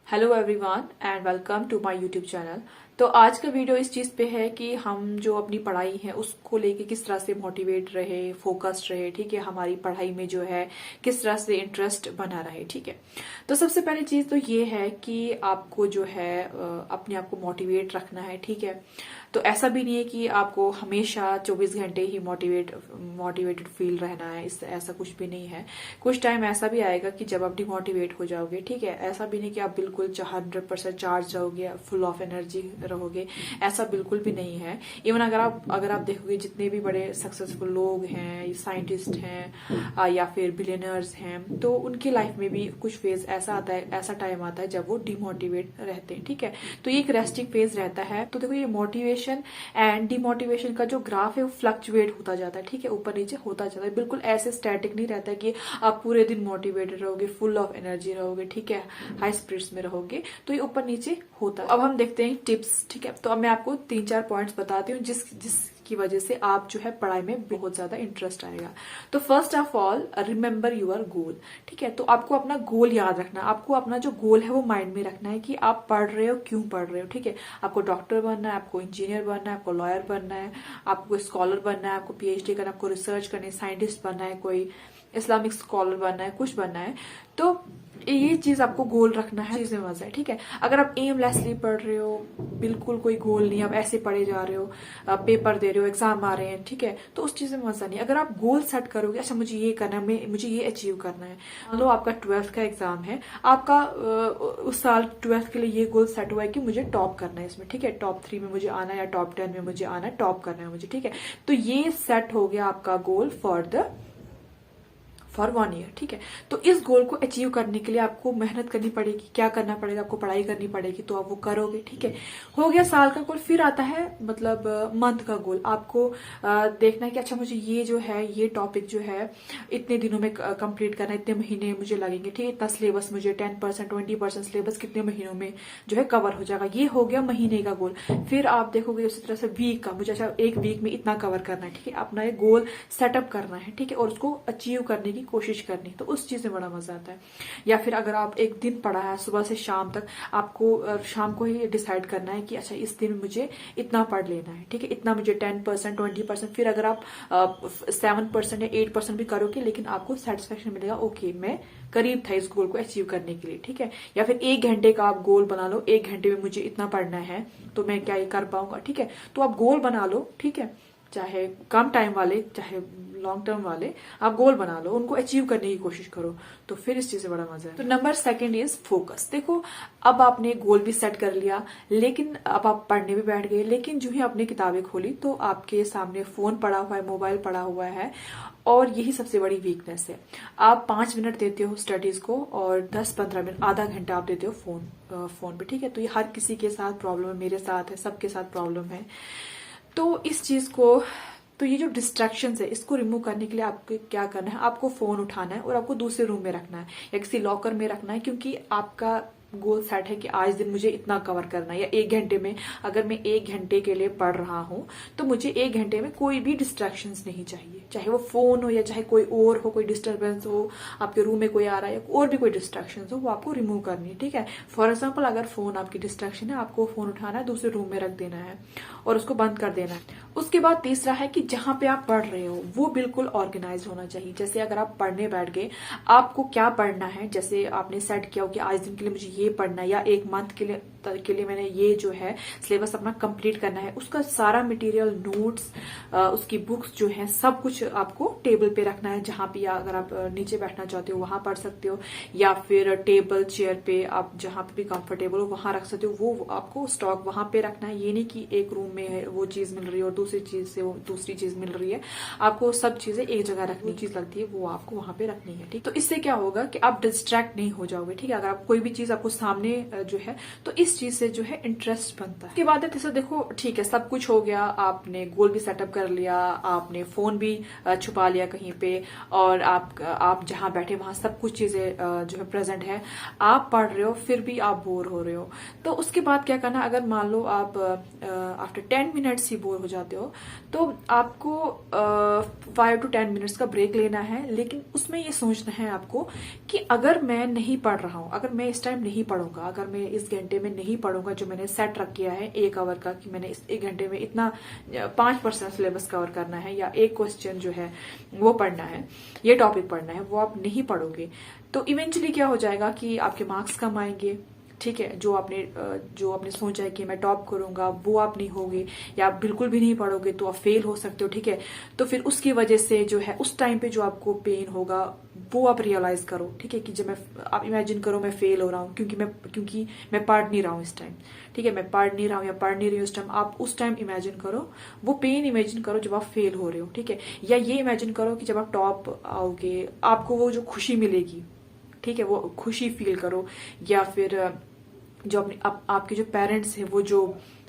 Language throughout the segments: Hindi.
Hello everyone and welcome to my YouTube channel. तो आज का वीडियो इस चीज पे है कि हम जो अपनी पढ़ाई है उसको लेके किस तरह से मोटिवेट रहे, फोकस्ड रहे। ठीक है, हमारी पढ़ाई में जो है किस तरह से इंटरेस्ट बना रहे। ठीक है, तो सबसे पहली चीज तो ये है कि आपको जो है अपने आप को मोटिवेट रखना है। ठीक है, तो ऐसा भी नहीं है कि आपको हमेशा 24 घंटे ही मोटिवेटेड फील रहना है। इस ऐसा कुछ भी नहीं है। कुछ टाइम ऐसा भी आएगा कि जब आप डिमोटिवेट हो जाओगे। ठीक है, ऐसा भी नहीं कि आप बिल्कुल 100% चार्ज रहोगे, फुल ऑफ एनर्जी रहोगे, ऐसा बिल्कुल भी नहीं है। इवन अगर आप देखोगे जितने भी बड़े सक्सेसफुल लोग हैं, साइंटिस्ट हैं या फिर बिलियनर्स हैं, तो उनकी लाइफ में भी कुछ फेज ऐसा आता है, ऐसा टाइम आता है जब वो डिमोटिवेट रहते हैं। ठीक है, तो ये एक रेस्टिंग फेज रहता है। तो देखो, ये मोटिवेशन एंड डिमोटिवेशन का जो ग्राफ है वो फ्लक्चुएट होता जाता है। ठीक है, ऊपर नीचे होता जाता है, बिल्कुल ऐसे स्टैटिक नहीं रहता है कि आप पूरे दिन मोटिवेटेड रहोगे, फुल ऑफ एनर्जी रहोगे। ठीक है, हाई स्पिरिट्स में रहोगे, तो ये ऊपर नीचे होता है। अब हम देखते हैं टिप्स। ठीक है, तो अब मैं आपको 3-4 पॉइंट्स बताती हूँ जिसकी वजह से आप जो है पढ़ाई में बहुत ज्यादा इंटरेस्ट आएगा। तो first of all, remember your goal. ठीक है, तो आपको अपना गोल याद रखना, आपको अपना जो गोल है वो माइंड में रखना है कि आप पढ़ रहे हो, क्यों पढ़ रहे हो। ठीक है, आपको डॉक्टर बनना है, आपको इंजीनियर बनना है, आपको लॉयर बनना है, आपको स्कॉलर बनना है, आपको पीएचडी करना है, आपको रिसर्च करनी है, साइंटिस्ट बनना है, कोई इस्लामिक स्कॉलर बनना है, कुछ बनना है। तो ये चीज आपको गोल रखना है, चीज में मजा है। ठीक है, अगर आप एमलेसली पढ़ रहे हो, बिल्कुल कोई गोल नहीं, आप ऐसे पढ़े जा रहे हो, पेपर दे रहे हो, एग्जाम आ रहे हैं, ठीक है, तो उस चीज में मजा नहीं। अगर आप गोल सेट करोगे, अच्छा मुझे ये करना है, मुझे ये अचीव करना है। मान लो आपका 12th का एग्जाम है, आपका उस साल 12th के लिए ये गोल सेट हुआ है कि मुझे टॉप करना है इसमें। ठीक है, टॉप 3 में मुझे आना है या टॉप 10 में मुझे आना है, टॉप करना है मुझे। ठीक है, तो ये सेट हो गया आपका गोल फॉर 1 ईयर। ठीक है, तो इस गोल को अचीव करने के लिए आपको मेहनत करनी पड़ेगी। क्या करना पड़ेगा? आपको पढ़ाई करनी पड़ेगी, तो आप वो करोगे। ठीक है, हो गया साल का गोल। फिर आता है मतलब मंथ का गोल। आपको देखना है कि अच्छा मुझे ये जो है, ये टॉपिक जो है इतने दिनों में कंप्लीट करना है, इतने महीने मुझे लगेंगे। ठीक है, इतना सिलेबस मुझे 10% 20% सिलेबस कितने महीनों में जो है कवर हो जाएगा। ये हो गया महीने का गोल। फिर आप देखोगे उसी तरह से वीक का, मुझे अच्छा 1 वीक में इतना कवर करना है। ठीक है, अपना एक गोल सेटअप करना है। ठीक है, और उसको अचीव करने की कोशिश करनी, तो उस चीज में बड़ा मजा आता है। या फिर अगर आप एक दिन पढ़ा है सुबह से शाम तक, आपको शाम को ही डिसाइड करना है कि अच्छा इस दिन मुझे इतना पढ़ लेना है। ठीक है, इतना मुझे 10% 20%, फिर अगर आप 7% या 8% भी करोगे, लेकिन आपको सेटिस्फेक्शन मिलेगा, ओके मैं करीब था इस गोल को अचीव करने के लिए। ठीक है, या फिर 1 घंटे का आप गोल बना लो, 1 घंटे में मुझे इतना पढ़ना है, तो मैं क्या ये कर पाऊंगा। ठीक है, तो आप गोल बना लो। ठीक है, चाहे कम टाइम वाले चाहे लॉन्ग टर्म वाले, आप गोल बना लो, उनको अचीव करने की कोशिश करो, तो फिर इस चीज से बड़ा मजा है। तो नंबर 2 इज फोकस। देखो, अब आपने गोल भी सेट कर लिया, लेकिन अब आप पढ़ने भी बैठ गए, लेकिन जो ही आपने किताबें खोली तो आपके सामने फोन पड़ा हुआ है, मोबाइल पड़ा हुआ है, और यही सबसे बड़ी वीकनेस है। आप 5 मिनट देते हो स्टडीज को और 10-15 मिनट, आधा घंटा आप देते हो फोन पे। ठीक है, तो ये हर किसी के साथ प्रॉब्लम है, मेरे साथ है, सबके साथ प्रॉब्लम है। तो इस चीज को, तो ये जो डिस्ट्रैक्शन है, इसको रिमूव करने के लिए आपको क्या करना है, आपको फोन उठाना है और आपको दूसरे रूम में रखना है या किसी लॉकर में रखना है, क्योंकि आपका गोल सेट है कि आज दिन मुझे इतना कवर करना है। या 1 घंटे में, अगर मैं 1 घंटे के लिए पढ़ रहा हूं, तो मुझे 1 घंटे में कोई भी डिस्ट्रैक्शंस नहीं चाहिए, चाहे वो फोन हो या चाहे कोई और हो, कोई डिस्टर्बेंस हो, आपके रूम में कोई आ रहा है या और भी कोई डिस्ट्रैक्शन हो, वो आपको रिमूव करनी है। ठीक है, फॉर एग्जाम्पल अगर फोन आपकी डिस्ट्रैक्शन है, आपको फोन उठाना है, दूसरे रूम में रख देना है और उसको बंद कर देना है। उसके बाद तीसरा है कि जहां पे आप पढ़ रहे हो वो बिल्कुल ऑर्गेनाइज होना चाहिए। जैसे अगर आप पढ़ने बैठ गए, आपको क्या पढ़ना है, जैसे आपने सेट किया हो कि आज दिन के लिए मुझे ये पढ़ना है, या 1 मंथ के लिए मैंने ये जो है सिलेबस अपना कंप्लीट करना है, उसका सारा मटेरियल, नोट्स, उसकी बुक्स जो है, सब कुछ आपको टेबल पे रखना है। जहां पे, अगर आप नीचे बैठना चाहते हो वहां पढ़ सकते हो, या फिर टेबल चेयर पे आप जहां पे भी कंफर्टेबल हो वहां रख सकते हो। वो आपको स्टॉक वहां पे रखना है। ये नहीं कि एक रूम में है वो चीज मिल रही है और दूसरी चीज से वो दूसरी चीज मिल रही है, आपको सब चीजें एक जगह रखनी, चीज लगती है वो आपको वहां पे रखनी है। ठीक, तो इससे क्या होगा कि आप डिस्ट्रैक्ट नहीं हो जाओगे। ठीक है, अगर आप कोई भी चीज आपको सामने जो है, तो इस चीज से जो है इंटरेस्ट बनता है। उसके बाद जैसे देखो, ठीक है, सब कुछ हो गया, आपने गोल भी सेटअप कर लिया, आपने फोन भी छुपा लिया कहीं पे, और आप जहां बैठे वहां सब कुछ चीजें जो है प्रेजेंट है, आप पढ़ रहे हो, फिर भी आप बोर हो रहे हो। तो उसके बाद क्या करना, अगर मान लो आप आफ्टर 10 मिनट्स ही बोर हो जाते हो, तो आपको 5 to 10 मिनट्स का ब्रेक लेना है। लेकिन उसमें ये सोचना है आपको कि अगर मैं नहीं पढ़ रहा हूं, अगर मैं इस टाइम नहीं नहीं पढ़ूंगा, अगर मैं इस घंटे में नहीं पढ़ूंगा जो मैंने सेट रख किया है 1 आवर का, कि मैंने इस 1 घंटे में इतना 5% सिलेबस कवर करना है या एक क्वेश्चन जो है वो पढ़ना है, ये टॉपिक पढ़ना है, वो आप नहीं पढ़ोगे तो इवेंचुअली क्या हो जाएगा कि आपके मार्क्स कम आएंगे। ठीक है, जो आपने सोचा है कि मैं टॉप करूंगा वो आप नहीं होगे, या आप बिल्कुल भी नहीं पढ़ोगे तो आप फेल हो सकते हो। ठीक है, तो फिर उसकी वजह से जो है उस टाइम पे जो आपको पेन होगा वो आप रियलाइज करो। ठीक है, कि जब आप इमेजिन करो मैं फेल हो रहा हूँ क्योंकि मैं पढ़ नहीं रहा हूँ इस टाइम। ठीक है, मैं पढ़ नहीं रहा हूँ या पढ़ नहीं रही हूँ इस टाइम, आप उस टाइम इमेजिन करो, वो पेन इमेजिन करो जब आप फेल हो रहे हो। ठीक है, या ये इमेजिन करो कि जब आप टॉप आओगे आपको वो जो खुशी मिलेगी, ठीक है, वो खुशी फील करो। या फिर जो आपके जो पेरेंट्स हैं वो जो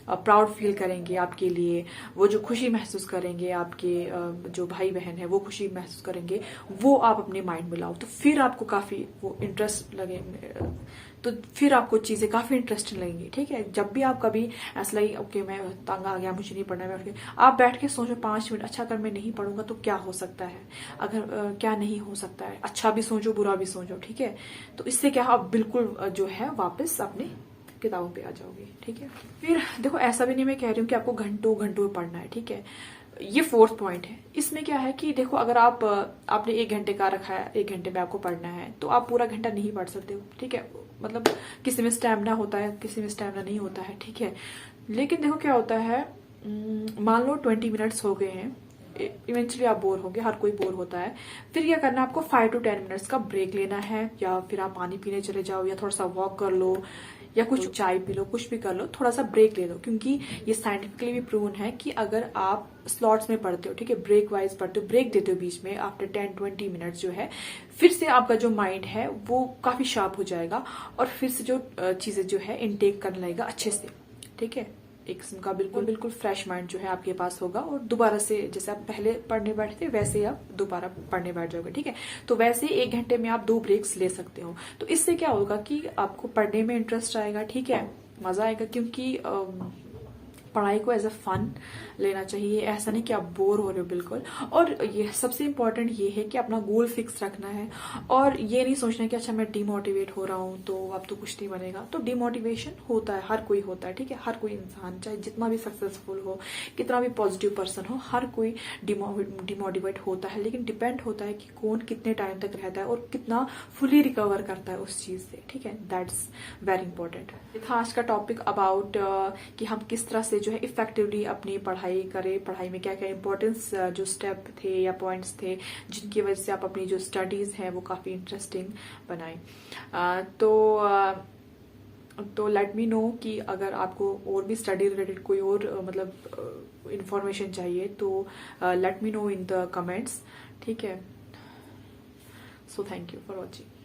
प्राउड फील करेंगे आपके लिए, वो जो खुशी महसूस करेंगे, आपके जो भाई बहन है वो खुशी महसूस करेंगे, वो आप अपने माइंड में लाओ, तो फिर आपको काफी वो इंटरेस्ट लगेंगे, तो फिर आपको चीजें काफी इंटरेस्टिंग लगेंगी। ठीक है, जब भी आप कभी ऐसा लगे ओके मैं तंग आ गया मुझे नहीं पढ़ना है, आप बैठ के सोचो 5 मिनट, अच्छा अगर मैं नहीं पढ़ूंगा तो क्या हो सकता है, अगर क्या नहीं हो सकता है, अच्छा भी सोचो बुरा भी सोचो। ठीक है, तो इससे क्या आप बिल्कुल जो है वापस अपने किताबों पे आ जाओगे। ठीक है, फिर देखो ऐसा भी नहीं मैं कह रही हूँ कि आपको घंटों घंटों पढ़ना है। ठीक है, ये 4th पॉइंट है। इसमें क्या है कि देखो अगर आपने 1 घंटे का रखा है, 1 घंटे में आपको पढ़ना है, तो आप पूरा घंटा नहीं पढ़ सकते हो। ठीक है, मतलब किसी में स्टैमिना होता है, किसी में स्टैमिना नहीं होता है। ठीक है, लेकिन देखो क्या होता है, मान लो 20 मिनट्स हो गए हैं, इवेंचुअली आप बोर होंगे, हर कोई बोर होता है। फिर क्या करना है, आपको 5 to 10 मिनट्स का ब्रेक लेना है, या फिर आप पानी पीने चले जाओ, या थोड़ा सा वॉक कर लो, या कुछ चाय पी लो, कुछ भी कर लो, थोड़ा सा ब्रेक ले लो। क्योंकि ये साइंटिफिकली भी प्रूवन है कि अगर आप स्लॉट्स में पढ़ते हो, ठीक है, ब्रेक वाइज पढ़ते हो, ब्रेक देते हो बीच में आफ्टर 10-20 मिनट्स जो है, फिर से आपका जो माइंड है वो काफी शार्प हो जाएगा और फिर से जो चीजें जो है इनटेक करने लगेगा अच्छे से। ठीक है, एक किस्म का बिल्कुल फ्रेश माइंड जो है आपके पास होगा, और दोबारा से जैसे आप पहले पढ़ने बैठते वैसे ही आप दोबारा पढ़ने बैठ जाओगे। ठीक है, तो वैसे 1 घंटे में आप 2 ब्रेक्स ले सकते हो, तो इससे क्या होगा कि आपको पढ़ने में इंटरेस्ट आएगा। ठीक है, मजा आएगा, क्योंकि पढ़ाई को एज अ फन लेना चाहिए, ऐसा नहीं कि आप बोर हो रहे हो बिल्कुल। और ये सबसे इम्पोर्टेंट ये है कि अपना गोल फिक्स रखना है, और ये नहीं सोचना कि अच्छा मैं डिमोटिवेट हो रहा हूँ तो अब तो कुछ नहीं बनेगा। तो डिमोटिवेशन होता है, हर कोई होता है। ठीक है, हर कोई इंसान चाहे जितना भी सक्सेसफुल हो, कितना भी पॉजिटिव पर्सन हो, हर कोई डिमोटिवेट होता है, लेकिन डिपेंड होता है कि कौन कितने टाइम तक रहता है और कितना फुली रिकवर करता है उस चीज से। ठीक है, दैट्स वेरी इंपॉर्टेंट। ये था आज का टॉपिक अबाउट कि हम किस तरह से जो है इफेक्टिवली अपनी पढ़ाई करें, पढ़ाई में क्या क्या इंपॉर्टेंस जो स्टेप थे या पॉइंट्स थे जिनकी वजह से आप अपनी जो स्टडीज है वो काफी इंटरेस्टिंग बनाएं। तो लेट मी नो कि अगर आपको और भी स्टडी रिलेटेड कोई और मतलब इंफॉर्मेशन चाहिए तो let me know in the comments. ठीक है, so thank you for watching.